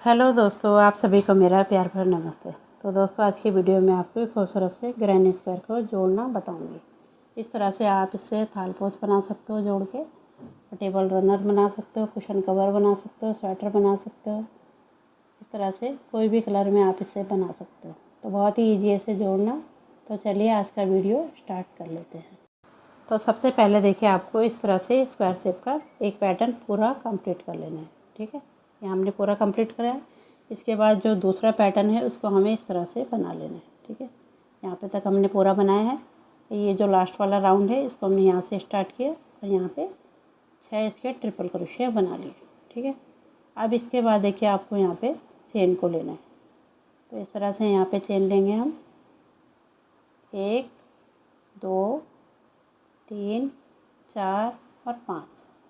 Hello दोस्तों, आप सभी को मेरा प्यार भरा नमस्ते। तो दोस्तों, आज की वीडियो में आपको एक खूबसूरत से ग्रैनी स्क्वायर को जोड़ना बताऊंगी। इस तरह से आप इससे थाल पोस्ट बना सकते हो जोड़ के, टेबल रनर बना सकते हो, कुशन कवर बना सकते हो, स्वेटर बना सकते हो। इस तरह से कोई भी कलर में आप इसे बना सकते हो। तो बहुत ही ईजी है इसे जोड़ना। तो चलिए आज का वीडियो स्टार्ट कर लेते हैं। तो सबसे पहले देखिए, आपको इस तरह से स्क्वायर शेप का एक पैटर्न पूरा कंप्लीट कर लेना है। ठीक है, ये हमने पूरा कंप्लीट करा है। इसके बाद जो दूसरा पैटर्न है उसको हमें इस तरह से बना लेना है। ठीक है, यहाँ पे तक हमने पूरा बनाया है। ये जो लास्ट वाला राउंड है इसको हमने यहाँ से स्टार्ट किया और यहाँ पे 6 इसके ट्रिपल क्रोशिया बना लिए। ठीक है, अब इसके बाद देखिए आपको यहाँ पे चेन को लेना है। तो इस तरह से यहाँ पे चेन लेंगे हम, 1 2 3 4 और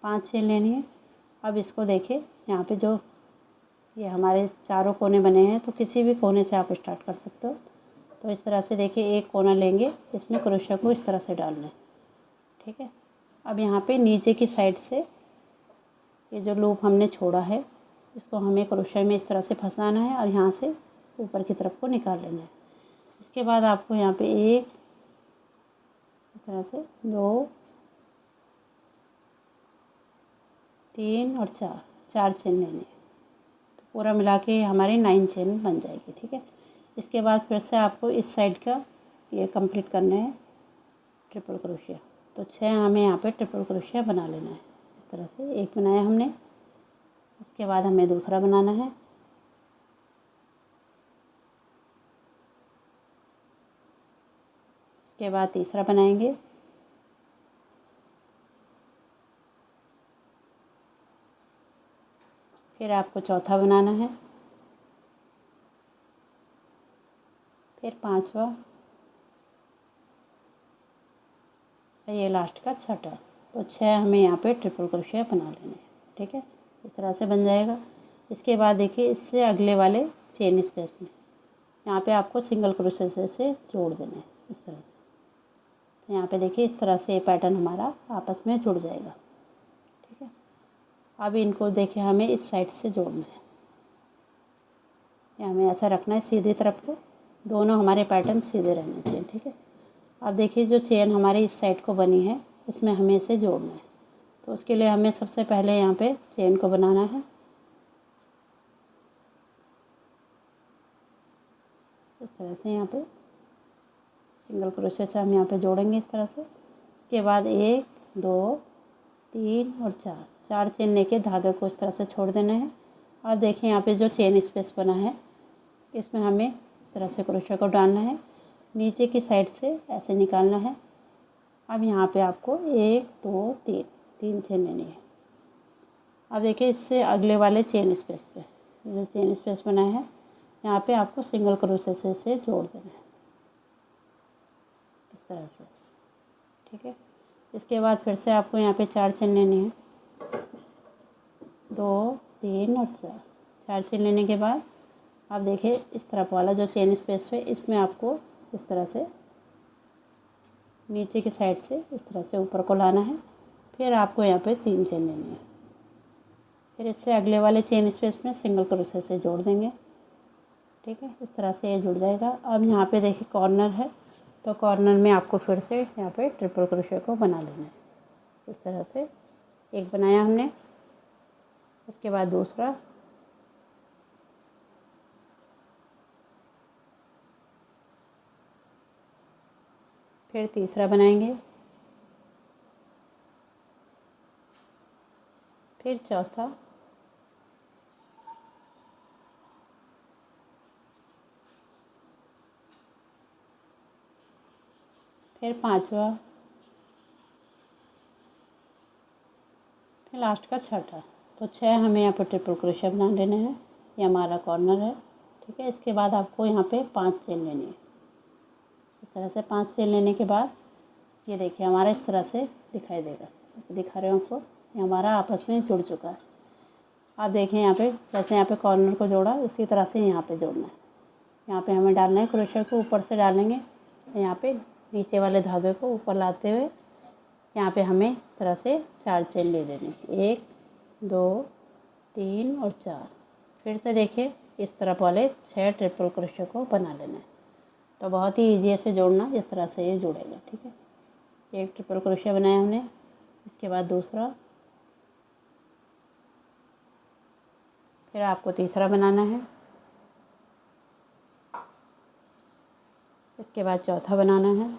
5 चेन लेनी है। अब इसको देखिए, यहाँ पे जो ये हमारे चारों कोने बने हैं, तो किसी भी कोने से आप स्टार्ट कर सकते हो। तो इस तरह से देखिए, एक कोना लेंगे, इसमें क्रोशिया को इस तरह से डालना है। ठीक है, अब यहाँ पे नीचे की साइड से ये जो लूप हमने छोड़ा है इसको हमें क्रोशिया में इस तरह से फंसाना है और यहाँ से ऊपर की तरफ को निकाल लेना है। इसके बाद आपको यहाँ पे एक, इस तरह से 2 3 और 4 चेन लेनी है। तो पूरा मिला के हमारी 9 चेन बन जाएगी। ठीक है, इसके बाद फिर से आपको इस साइड का ये कंप्लीट करना है ट्रिपल क्रोशिया। तो 6 हमें यहाँ पे ट्रिपल क्रोशिया बना लेना है। इस तरह से एक बनाया हमने, इसके बाद हमें दूसरा बनाना है। इसके बाद तीसरा बनाएंगे, फिर आपको चौथा बनाना है, फिर पांचवा, ये लास्ट का छठा। तो 6 हमें यहाँ पे ट्रिपल क्रोशिया बना लेने हैं। ठीक है, इस तरह से बन जाएगा। इसके बाद देखिए, इससे अगले वाले चेन स्पेस में यहाँ पे आपको सिंगल क्रोशिया से जोड़ देना है इस तरह से। तो यहाँ पे देखिए, इस तरह से ये पैटर्न हमारा आपस में जुड़ जाएगा। ठीक है, अब इनको देखिए हमें इस साइड से जोड़ना है, या हमें ऐसा रखना है सीधी तरफ को, दोनों हमारे पैटर्न सीधे रहने चाहिए। ठीक है, अब देखिए जो चेन हमारी इस साइड को बनी है इसमें हमें इसे जोड़ना है। तो उसके लिए हमें सबसे पहले यहाँ पे चेन को बनाना है। इस तरह से यहाँ पे सिंगल क्रोशिया से हम यहाँ पे जोड़ेंगे इस तरह से। इसके बाद 1 2 3 और 4 चेन लेके धागे को इस तरह से छोड़ देना है। अब देखिए यहाँ पे जो चेन स्पेस बना है इसमें हमें इस तरह से क्रोशिया को डालना है, नीचे की साइड से ऐसे निकालना है। अब यहाँ पे आपको 1 2 3 चेन लेनी है। अब देखिए, इससे अगले वाले चेन स्पेस पे जो चेन स्पेस बना है यहाँ पे आपको सिंगल क्रोशिया से जोड़ देना है इस तरह से। ठीक है, इसके बाद फिर से आपको यहाँ पे 4 चेन लेनी है, 2 3 और 4 चेन लेने के बाद आप देखिए इस तरफ वाला जो चेन स्पेस है इसमें आपको इस तरह से नीचे की साइड से इस तरह से ऊपर को लाना है। फिर आपको यहाँ पे 3 चेन लेनी है, फिर इससे अगले वाले चेन स्पेस में सिंगल क्रोशिया से जोड़ देंगे। ठीक है, इस तरह से ये जुड़ जाएगा। अब यहाँ पे देखिए कॉर्नर है, तो कॉर्नर में आपको फिर से यहाँ पे ट्रिपल क्रोशिया को बना लेना है। इस तरह से एक बनाया हमने, उसके बाद दूसरा, फिर तीसरा बनाएंगे, फिर चौथा, फिर पांचवा, फिर लास्ट का छठा। तो 6 हमें यहाँ पर ट्रिपल क्रोशिया बना लेना है। ये हमारा कॉर्नर है। ठीक है, इसके बाद आपको यहाँ पे 5 चेन लेनी है। इस तरह से 5 चेन लेने के बाद ये देखिए हमारा इस तरह से दिखाई देगा, दिखा रहे हो आपको, ये हमारा आपस में जुड़ चुका है। आप देखें यहाँ पे, जैसे यहाँ पे कॉर्नर को जोड़ा उसी तरह से यहाँ पे जोड़ना है। यहाँ पे हमें डालना है क्रोशिया को, ऊपर से डालेंगे, यहाँ पे नीचे वाले धागे को ऊपर लाते हुए यहाँ पे हमें इस तरह से 4 चेन ले लेनी, 1 2 3 और 4। फिर से देखिए इस तरफ वाले 6 ट्रिपल क्रोशिया को बना लेना है। तो बहुत ही ईजी से जोड़ना, इस तरह से ये जुड़ेगा। ठीक है, एक ट्रिपल क्रोशिया बनाया हमने, इसके बाद दूसरा, फिर आपको तीसरा बनाना है, इसके बाद चौथा बनाना है,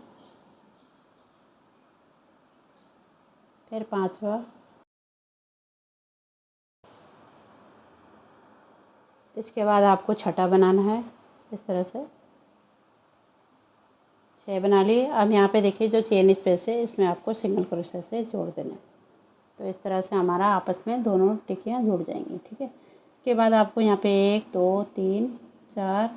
फिर पांचवा, इसके बाद आपको छठा बनाना है। इस तरह से 6 बना लिए। अब यहाँ पे देखिए जो चेन स्पेस है इसमें आपको सिंगल क्रोशिया से जोड़ देना है। तो इस तरह से हमारा आपस में दोनों टिक्कियाँ जुड़ जाएंगी। ठीक है, इसके बाद आपको यहाँ पे 1 2 3 4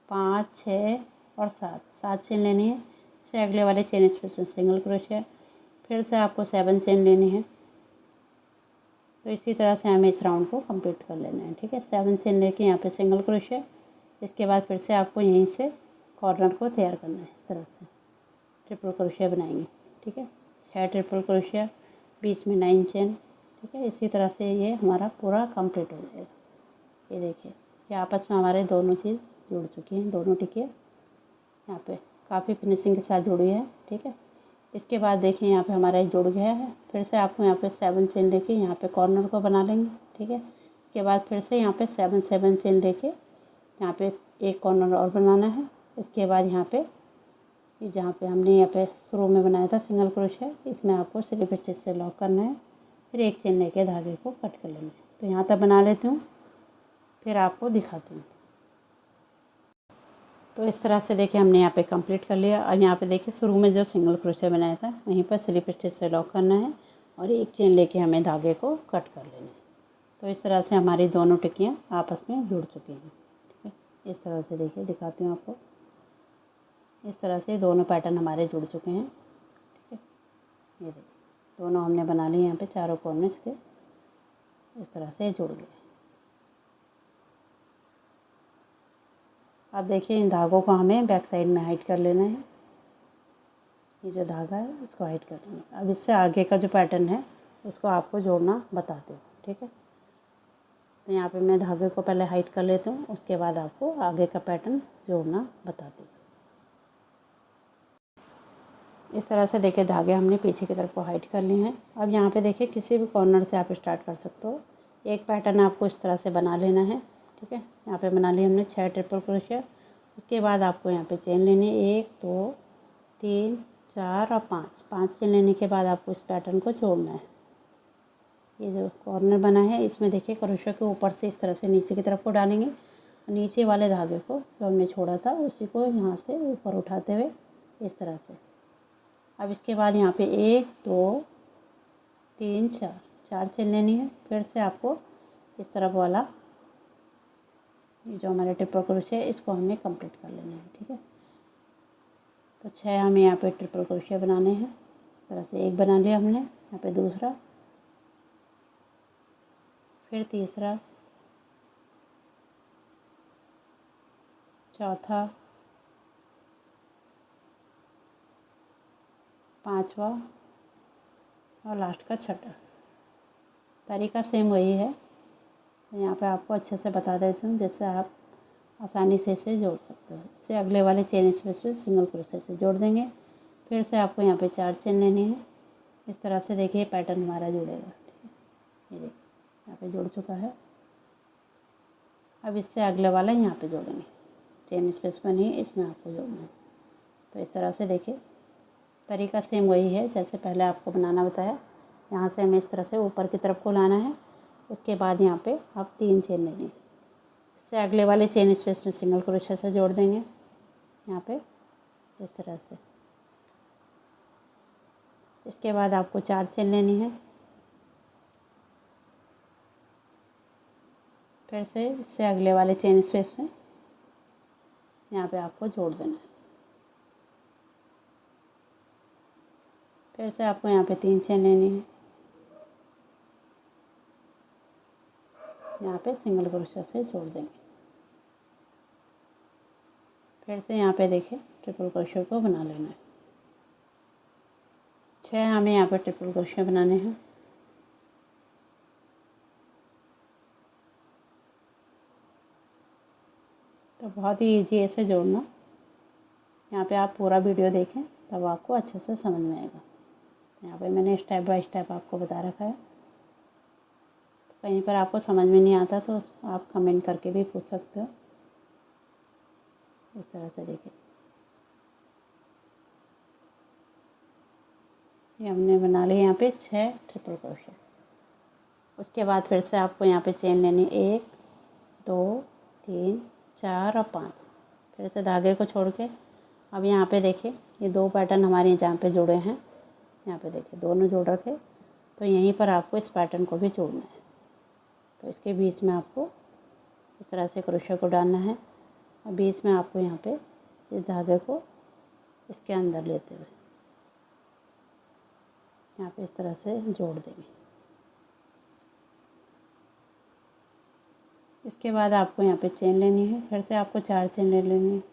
5 6 और 7 चेन लेनी है। इससे अगले वाले चेन स्पेस में सिंगल क्रोशिया, फिर से आपको 7 चेन लेनी है। तो इसी तरह से हमें इस राउंड को कंप्लीट कर लेना है। ठीक है, 7 चेन लेके यहाँ पे सिंगल क्रोशिया, इसके बाद फिर से आपको यहीं से कॉर्नर को तैयार करना है। इस तरह से ट्रिपल क्रोशिया बनाएंगे। ठीक है, 6 ट्रिपल क्रोशिया, बीच में 9 चेन। ठीक है, इसी तरह से ये हमारा पूरा कंप्लीट हो जाएगा। ये देखिए ये आपस में हमारे दोनों चीज़ जुड़ चुकी हैं, दोनों टिक्कियाँ यहाँ पे काफ़ी फिनिशिंग के साथ जुड़ी है। ठीक है, इसके बाद देखिए यहाँ पे हमारा जुड़ गया है। फिर से आपको यहाँ पे 7 चेन लेके यहाँ पे कॉर्नर को बना लेंगे। ठीक है, इसके बाद फिर से यहाँ पे 7 चेन लेके यहाँ पे एक कॉर्नर और बनाना है। इसके बाद यहाँ पे ये जहाँ पे हमने यहाँ पे शुरू में बनाया था सिंगल क्रोशिया, इसमें आपको स्लिप स्टिच से लॉक करना है। फिर एक चेन लेके धागे को कट कर लेना है। तो यहाँ तक बना लेती हूँ, फिर आपको दिखाती हूँ। तो इस तरह से देखिए हमने यहाँ पे कंप्लीट कर लिया। अब यहाँ पे देखिए शुरू में जो सिंगल क्रोशिया बनाया था वहीं पर स्लिप स्टिच से लॉक करना है और एक चेन लेके हमें धागे को कट कर लेना है। तो इस तरह से हमारी दोनों टिक्कियाँ आपस में जुड़ चुकी हैं। ठीक है, इस तरह से देखिए दिखाती हूँ आपको। इस तरह से दोनों पैटर्न हमारे जुड़ चुके हैं। ठीक है, ये देखिए दोनों हमने बना लिए यहाँ पे चारों कॉर्नर के, इस तरह से जुड़ गए। अब देखिए इन धागों को हमें बैक साइड में हाइड कर लेना है। ये जो धागा है इसको हाइड कर लेना। अब इससे आगे का जो पैटर्न है उसको आपको जोड़ना बताती हूँ। ठीक है, तो यहाँ पे मैं धागे को पहले हाइड कर लेती हूँ, उसके बाद आपको आगे का पैटर्न जोड़ना बताती हूँ। इस तरह से देखिए धागे हमने पीछे की तरफ को हाइड कर लिए हैं। अब यहाँ पे देखिए किसी भी कॉर्नर से आप स्टार्ट कर सकते हो। एक पैटर्न आपको इस तरह से बना लेना है। ठीक है, यहाँ पे बना लिया हमने 6 ट्रिपल क्रोशिया। उसके बाद आपको यहाँ पे चेन लेनी है 1 2 3 4 और 5 चेन लेने के बाद आपको इस पैटर्न को जोड़ना है। ये जो कॉर्नर बना है इसमें देखिए क्रोशिया के ऊपर से इस तरह से नीचे की तरफ को डालेंगे। नीचे वाले धागे को जो हमने छोड़ा था उसी को यहाँ से ऊपर उठाते हुए इस तरह से। अब इसके बाद यहाँ पे 1 2 3 4 चेन लेनी है। फिर से आपको इस तरफ वाला ये जो हमारे ट्रिपल क्रोशिया है इसको हमें कंप्लीट कर लेना है। ठीक है, तो 6 हमें यहाँ पे ट्रिपल क्रोशिया बनाने हैं। इस तरह से एक बना लिया हमने, यहाँ पे दूसरा, फिर तीसरा, चौथा, पांचवा और लास्ट का छठा। तरीका सेम वही है, यहाँ पे आपको अच्छे से बता देती हूँ जिससे आप आसानी से इसे जोड़ सकते हो। इससे अगले वाले चेन स्पेस पे सिंगल क्रोशिया से जोड़ देंगे। फिर से आपको यहाँ पे 4 चेन लेनी है। इस तरह से देखिए पैटर्न हमारा जुड़ेगा। ठीक है, ये देखिए यहाँ पे जुड़ चुका है। अब इससे अगले वाला यहाँ पे जोड़ेंगे, चेन स्पेस बनी है इसमें आपको जोड़ना है। तो इस तरह से देखिए तरीका सेम वही है जैसे पहले आपको बनाना बताया। यहाँ से हमें इस तरह से ऊपर की तरफ को लाना है। उसके बाद यहाँ पे आप 3 चेन लेनी है। इससे अगले वाले चेन स्पेस में सिंगल क्रोशिया से जोड़ देंगे यहाँ पे इस तरह से। इसके बाद आपको 4 चेन लेनी है। फिर से इससे अगले वाले चेन स्पेस में यहाँ पे आपको जोड़ देना है। फिर से आपको यहाँ पे 3 चेन लेनी है। यहाँ पे सिंगल क्रोशिया से जोड़ देंगे। फिर से यहाँ पे देखिए ट्रिपल क्रोशिया को बना लेना है। 6 हमें यहाँ पे ट्रिपल क्रोशिया बनाने हैं। तो बहुत ही ईजी है इसे जोड़ना। यहाँ पे आप पूरा वीडियो देखें तब आपको अच्छे से समझ में आएगा। यहाँ पे मैंने स्टेप बाय स्टेप आपको बता रखा है। कहीं पर आपको समझ में नहीं आता तो आप कमेंट करके भी पूछ सकते हो। इस तरह से देखिए, ये हमने बना लिया यहाँ पे 6 ट्रिपल क्रोशे। उसके बाद फिर से आपको यहाँ पे चेन लेनी 1 2 3 4 और 5। फिर से धागे को छोड़ के अब यहाँ पे देखिए ये 2 पैटर्न हमारे जहाँ पे जुड़े हैं, यहाँ पे देखिए दोनों जोड़ रखे। तो यहीं पर आपको इस पैटर्न को भी जोड़ना है। तो इसके बीच में आपको इस तरह से क्रोशे को डालना है और बीच में आपको यहाँ पे इस धागे को इसके अंदर लेते हुए यहाँ पे इस तरह से जोड़ देंगे। इसके बाद आपको यहाँ पे चेन लेनी है। फिर से आपको 4 चेन ले लेनी है।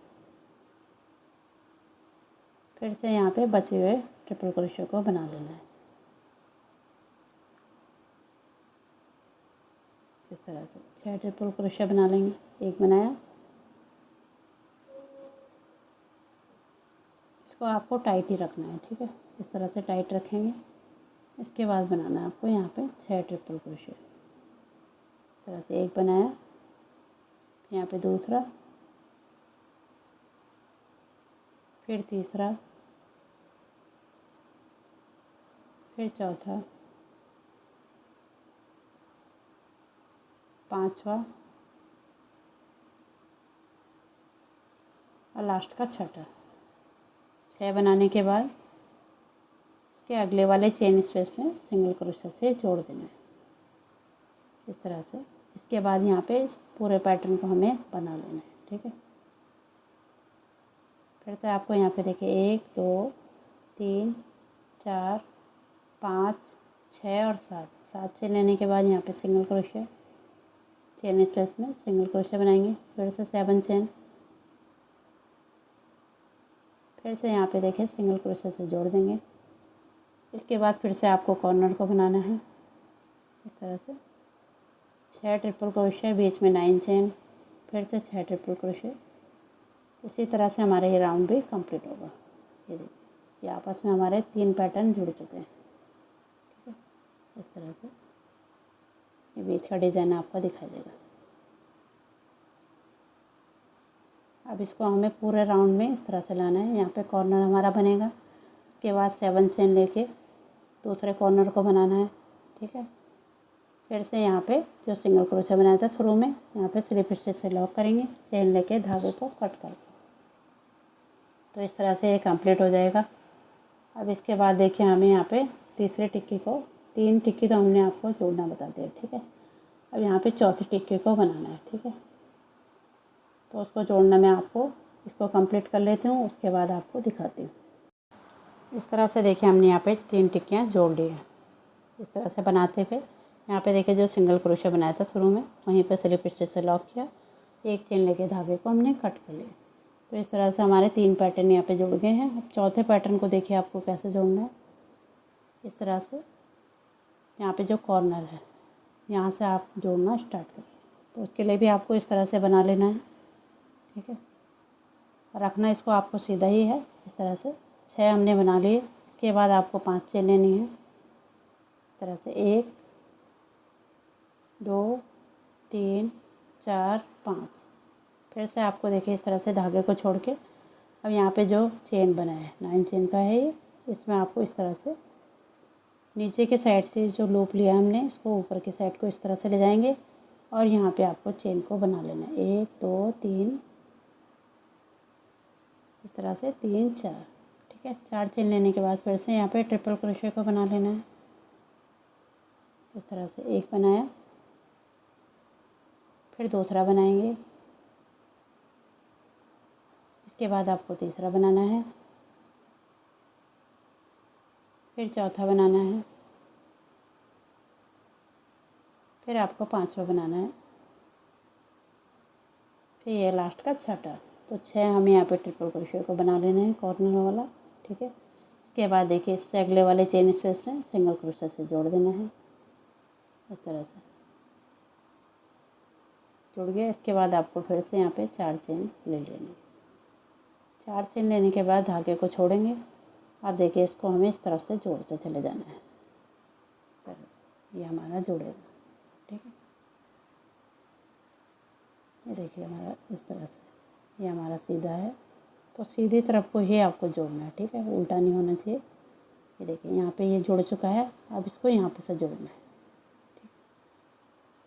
फिर से यहाँ पे बचे हुए ट्रिपल क्रोशे को बना लेना है इस तरह से। 6 ट्रिपल क्रोशे बना लेंगे। एक बनाया, इसको आपको टाइट ही रखना है, ठीक है। इस तरह से टाइट रखेंगे। इसके बाद बनाना है आपको यहाँ पे 6 ट्रिपल क्रोशे। इस तरह से एक बनाया, यहाँ पे दूसरा, फिर तीसरा, फिर चौथा, पांचवा और लास्ट का छठा। 6 बनाने के बाद इसके अगले वाले चेन स्पेस में सिंगल क्रोशे से जोड़ देना है इस तरह से। इसके बाद यहाँ पे इस पूरे पैटर्न को हमें बना लेना है, ठीक है। फिर से आपको यहाँ पे देखिए 1 2 3 4 5 6 और 7 चेन लेने के बाद यहाँ पे सिंगल क्रोशे, चेन स्पेस में सिंगल क्रोशे बनाएंगे। फिर से 7 चेन, फिर से यहाँ पे देखिए सिंगल क्रोशे से जोड़ देंगे। इसके बाद फिर से आपको कॉर्नर को बनाना है इस तरह से। 6 ट्रिपल क्रोशे, बीच में 9 चेन, फिर से 6 ट्रिपल क्रोशे। इसी तरह से हमारा ये राउंड भी कंप्लीट होगा। ये देखिए, ये आपस में हमारे 3 पैटर्न जुड़ चुके हैं, ठीक है। इस तरह से ये बीच का डिज़ाइन आपको दिखाई देगा। अब इसको हमें पूरे राउंड में इस तरह से लाना है। यहाँ पे कॉर्नर हमारा बनेगा। उसके बाद 7 चेन लेके दूसरे कॉर्नर को बनाना है, ठीक है। फिर से यहाँ पे जो सिंगल क्रोशे बनाया था शुरू में, यहाँ पे स्लिप स्टिच से लॉक करेंगे, चेन लेके धागे को कट करके। तो इस तरह से ये कंप्लीट हो जाएगा। अब इसके बाद देखिए हमें यहाँ पे तीसरे टिक्की को, 3 टिक्की तो हमने आपको जोड़ना बता दिया, ठीक है। अब यहाँ पे चौथी टिक्की को बनाना है, ठीक है। तो उसको जोड़ना मैं आपको इसको कंप्लीट कर लेती हूँ, उसके बाद आपको दिखाती हूँ। इस तरह से देखिए हमने यहाँ पे 3 टिक्कियाँ जोड़ ली हैं। इस तरह से बनाते हुए यहाँ पे देखिए जो सिंगल क्रोशे बनाया था शुरू में, वहीं पे स्लिप स्टिच से लॉक किया, एक चेन लेके धागे को हमने कट कर लिया। तो इस तरह से हमारे 3 पैटर्न यहाँ पे जुड़ गए हैं। अब चौथे पैटर्न को देखिए आपको कैसे जोड़ना है। इस तरह से यहाँ पे जो कॉर्नर है यहाँ से आप जोड़ना स्टार्ट करिए। तो उसके लिए भी आपको इस तरह से बना लेना है, ठीक है। रखना इसको आपको सीधा ही है इस तरह से। 6 हमने बना लिए। इसके बाद आपको 5 चेन लेनी है इस तरह से। 1 2 3 4 5। फिर से आपको देखिए इस तरह से धागे को छोड़ के अब यहाँ पे जो चेन बना है 9 चेन का है ये, इसमें आपको इस तरह से नीचे के साइड से जो लूप लिया हमने इसको ऊपर की साइड को इस तरह से ले जाएंगे और यहाँ पे आपको चेन को बना लेना है। 1 2 3 इस तरह से 3 4, ठीक है। 4 चेन लेने के बाद फिर से यहाँ पे ट्रिपल क्रोशे को बना लेना है इस तरह से। एक बनाया, फिर दूसरा बनाएंगे, इसके बाद आपको तीसरा बनाना है, फिर चौथा बनाना है, फिर आपको 5वां बनाना है, फिर ये लास्ट का छठा। तो 6 हमें यहाँ पे ट्रिपल क्रोशे को बना लेना है कॉर्नर वाला, ठीक है। इसके बाद देखिए इससे अगले वाले चेन स्पेस में सिंगल क्रोशे से जोड़ देना है इस तरह से। जुड़ गया। इसके बाद आपको फिर से यहाँ पे 4 चेन ले लेंगे। 4 चेन लेने के बाद धागे को छोड़ेंगे। अब देखिए इसको हमें इस तरफ से जोड़ते चले जाना है। इस तरह से ये हमारा जुड़ेगा, ठीक है। ये देखिए हमारा इस तरह से ये हमारा सीधा है, तो सीधी तरफ को ही आपको जोड़ना है, ठीक है, उल्टा नहीं होना चाहिए। ये देखिए यहाँ पे ये जुड़ चुका है, अब इसको यहाँ पे से जोड़ना है, ठीक।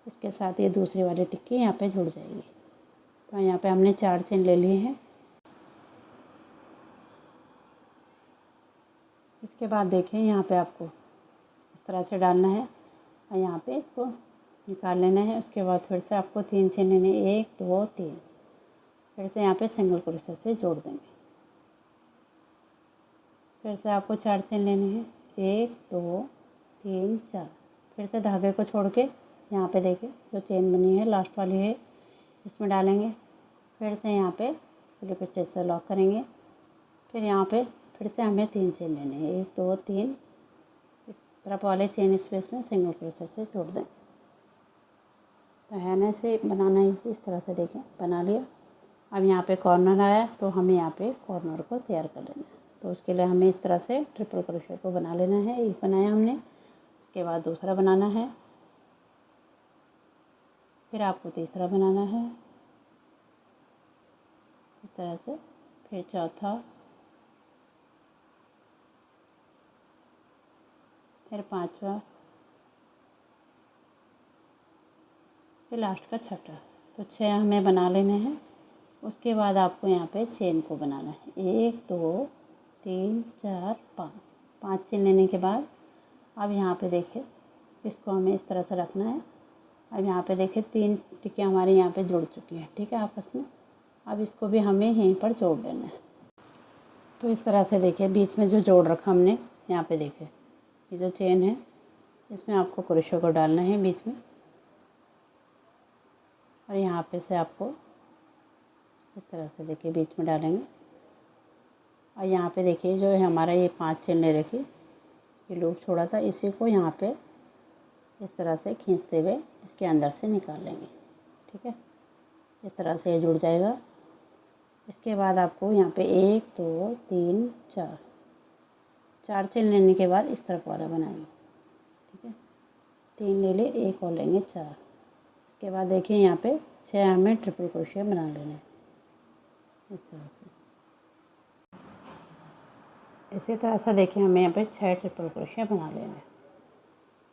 इसके साथ ये दूसरी वाली टिक्की यहाँ पे जुड़ जाएगी। तो यहाँ पे हमने 4 चेन ले लिए हैं। इसके बाद देखिए यहाँ पे आपको इस तरह से डालना है और यहाँ पे इसको निकाल लेना है। उसके बाद फिर से आपको 3 चेन लेने, 1 2 3, फिर से यहाँ पे सिंगल क्रोशे से जोड़ देंगे। फिर से आपको 4 चेन लेने हैं, 1 2 3 4, फिर से धागे को छोड़ के यहाँ पे देखिए जो चेन बनी है लास्ट वाली है इसमें डालेंगे। फिर से यहाँ पे स्लिप स्टिच से लॉक करेंगे। फिर यहाँ पे फिर से हमें 3 चेन लेने हैं, 1 2 3, इस तरफ वाले चेन स्पेस में सिंगल क्रोशे से जोड़ दें। तो है ना, इसे बनाना इस तरह से देखें, बना लिया। अब यहाँ पे कॉर्नर आया तो हमें यहाँ पे कॉर्नर को तैयार कर लेना है। तो उसके लिए हमें इस तरह से ट्रिपल क्रोशे को बना लेना है। एक बनाया हमने, उसके बाद दूसरा बनाना है, फिर आपको तीसरा बनाना है इस तरह से, फिर चौथा, फिर पांचवा, फिर लास्ट का छठा। तो 6 हमें बना लेने हैं। उसके बाद आपको यहाँ पे चेन को बनाना है, 1 2 3 4 5, 5 चेन लेने के बाद अब यहाँ पे देखिए इसको हमें इस तरह से रखना है। अब यहाँ पे देखिए 3 टिक्कियाँ हमारी यहाँ पे जुड़ चुकी हैं, ठीक है, आपस में। अब इसको भी हमें यहीं पर जोड़ लेना है। तो इस तरह से देखिए बीच में जो जोड़ रखा हमने, यहाँ पे देखिए ये जो चेन है इसमें आपको क्रोशे को डालना है बीच में, और यहाँ पे से आपको इस तरह से देखिए बीच में डालेंगे। और यहाँ पे देखिए जो है हमारा ये 5 चेन ले रखी, ये लूप छोड़ा था, इसी को यहाँ पे इस तरह से खींचते हुए इसके अंदर से निकाल लेंगे, ठीक है। इस तरह से ये जुड़ जाएगा। इसके बाद आपको यहाँ पे 1 2 3 4, 4 चेन लेने के बाद इस तरफ वाला बनाएंगे, ठीक है। 3 ले ले, एक और लेंगे 4। इसके बाद देखिए यहाँ पे 6 हमें ट्रिपल क्रोशिया बना लेना है इस तरह से। इसी तरह से देखिए हमें यहाँ पे 6 ट्रिपल क्रोशिया बना लेना है।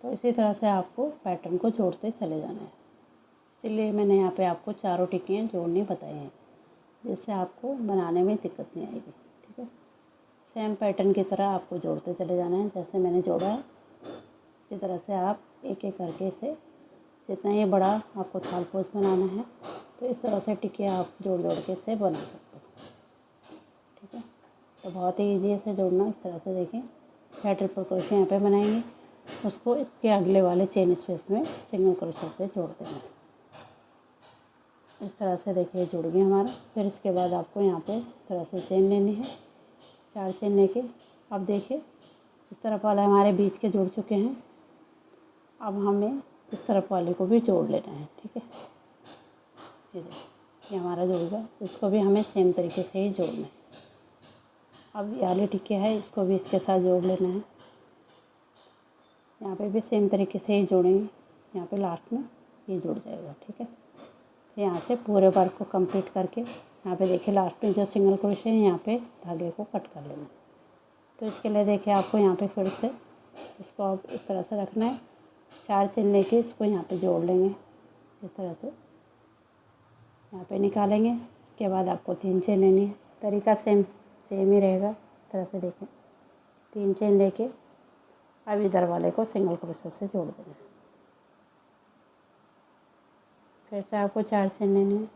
तो इसी तरह से आपको पैटर्न को जोड़ते चले जाना है। इसीलिए मैंने यहाँ पे आपको चारों टिक्कियाँ जोड़नी बताई हैं, जिससे आपको बनाने में दिक्कत नहीं आएगी, ठीक है। सेम पैटर्न की तरह आपको जोड़ते चले जाना है, जैसे मैंने जोड़ा है इसी तरह से आप एक एक करके इसे, जितना ये बड़ा आपको थाल पोज बनाना है तो इस तरह से टिक्कियाँ आप जोड़ जोड़ के इसे बना सकते हो, ठीक है। तो बहुत ही ईजी है इसे जोड़ना। इस तरह से देखें 6 ट्रिपल क्रोशिया यहाँ पे बनाएंगे, उसको इसके अगले वाले चेन स्पेस में सिंगल क्रोशिया से जोड़ देंगे। इस तरह से देखिए जुड़ गया हमारा। फिर इसके बाद आपको यहाँ पे इस तरह से चेन लेनी है, 4 चेन लेके अब देखिए इस तरफ वाला हमारे बीच के जुड़ चुके हैं। अब हमें इस तरफ वाले को भी जोड़ लेना है, ठीक है। ये देखिए ये हमारा जुड़ गया, इसको भी हमें सेम तरीके से ही जोड़ना है। अब ये वाली टिक्किया है, इसको भी इसके साथ जोड़ लेना है। यहाँ पे भी सेम तरीके से ही जोड़ेंगे, यहाँ पे लास्ट में ये जुड़ जाएगा, ठीक है। तो यहाँ से पूरे वर्क को कंप्लीट करके यहाँ पे देखिए लास्ट में जो सिंगल क्रोशे है यहाँ पे धागे को कट कर लेना। तो इसके लिए देखिए आपको यहाँ पे फिर से इसको आप इस तरह से रखना है, 4 चेन लेके इसको यहाँ पे जोड़ लेंगे इस तरह से, यहाँ पे निकालेंगे। उसके बाद आपको 3 चेन लेनी है, तरीका सेम ही रहेगा। इस तरह से देखें 3 चेन लेके अब इधर वाले को सिंगल क्रोशे से जोड़ देना है। फिर से आपको 4 चेन लेने हैं,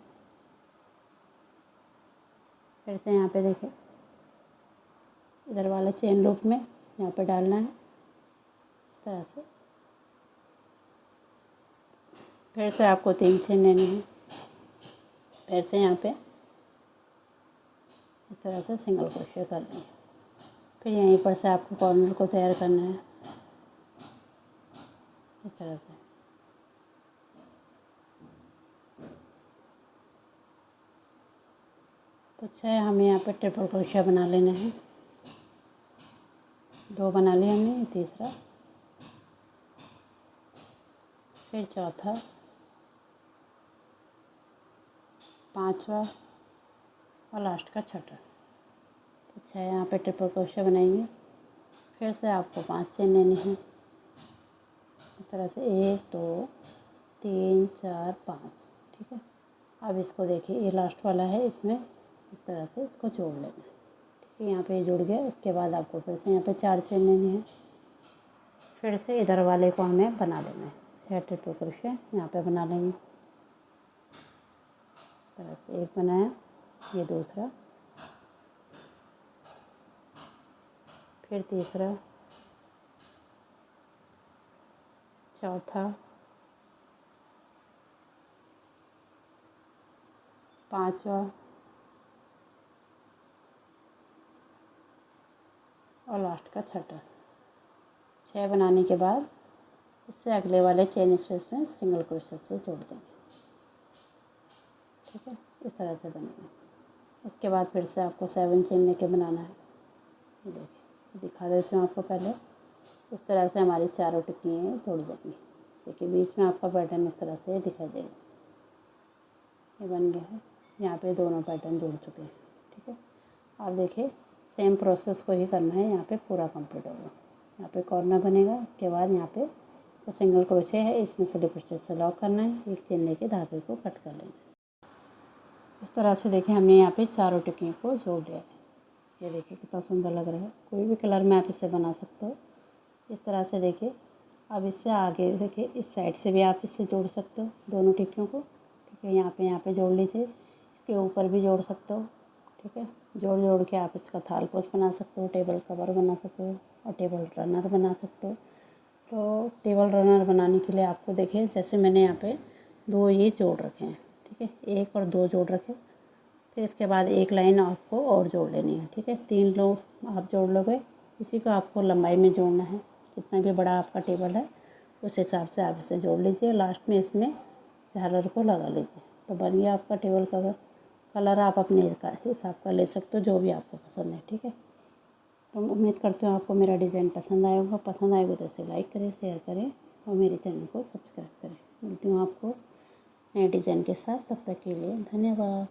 फिर से यहाँ पे देखें इधर वाला चेन लूप में यहाँ पे डालना है इस तरह से। फिर से आपको 3 चेन लेनी है, फिर से यहाँ पे इस तरह से सिंगल क्रोशे कर लेंगे। फिर यहीं पर से आपको कॉर्नर को तैयार करना है इस तरह से। तो 6 हमें यहाँ पे ट्रिपल क्रोशिया बना लेना है। 2 बना लिया हमने, तीसरा, फिर चौथा, पांचवा और लास्ट का छठा। तो 6 यहाँ पे ट्रिपल क्रोशिया बनाएंगे। फिर से आपको 5 चेन लेनी है। इस तरह से 1 2 3 4 5, ठीक है। अब इसको देखिए, ये लास्ट वाला है, इसमें इस तरह से इसको जोड़ लेना है, ठीक है। यहाँ पे जुड़ गया। इसके बाद आपको फिर से यहाँ पे 4 चेन लेनी है। फिर से इधर वाले को हमें बना लेना है। 6 ट्रिपल क्रोशिया यहाँ पे बना लेंगे। इस तरह से एक बनाया, ये दूसरा, फिर तीसरा, चौथा, पांचवा और लास्ट का छठा। 6 बनाने के बाद इससे अगले वाले चेन स्पेस में सिंगल क्रोशिया से जोड़ देंगे, ठीक है। इस तरह से बनेगा। इसके बाद फिर से आपको 7 चेन लेके बनाना है। ये देखिए, दिखा देती हूँ आपको पहले। इस तरह से हमारी चारों टिक्कियाँ जुड़ जाएंगी। देखिए, बीच में आपका पैटर्न इस तरह से दिखाई देगा। ये बन गया है। यहाँ पे दोनों पैटर्न जुड़ चुके हैं, ठीक है। आप देखिए, सेम प्रोसेस को ही करना है। यहाँ पे पूरा कंप्लीट होगा। यहाँ पे कॉर्नर बनेगा। इसके बाद यहाँ पे जो सिंगल क्रोशिया है, इसमें स्लिप स्टिच से लॉक करना है। एक चेन लेके धागे को कट कर लेना है। इस तरह से देखिए, हमने यहाँ पे चारों टिक्कियों को जोड़ लिया है। ये देखिए कितना सुंदर लग रहा है। कोई भी कलर में आप इसे बना सकते हो। इस तरह से देखिए। अब इससे आगे देखिए, इस साइड से भी आप इससे जोड़ सकते हो दोनों टिक्कियों को, ठीक है। यहाँ पे जोड़ लीजिए। इसके ऊपर भी जोड़ सकते हो, ठीक है। जोड़ के आप इसका थाल पोस्ट बना सकते हो, टेबल कवर बना सकते हो और टेबल रनर बना सकते हो। तो टेबल रनर बनाने के लिए आपको देखिए, जैसे मैंने यहाँ पे 2 ये जोड़ रखे हैं, ठीक है। 1 और 2 जोड़ रखे। फिर इसके बाद एक लाइन आपको और जोड़ लेनी है, ठीक है। 3 लो आप जोड़ लोगे। इसी को आपको लंबाई में जोड़ना है। जितना भी बड़ा आपका टेबल है उस हिसाब से आप इसे जोड़ लीजिए। लास्ट में इसमें झालर को लगा लीजिए। तो बन गया आपका टेबल कवर। कलर आप अपने हिसाब का ले सकते हो, जो भी आपको पसंद है, ठीक है। तो उम्मीद करती हूँ आपको मेरा डिज़ाइन पसंद आया होगा। पसंद आएगा तो इसे लाइक करें, शेयर करें और मेरे चैनल को सब्सक्राइब करें। मिलती हूँ आपको नए डिज़ाइन के साथ। तब तक के लिए धन्यवाद।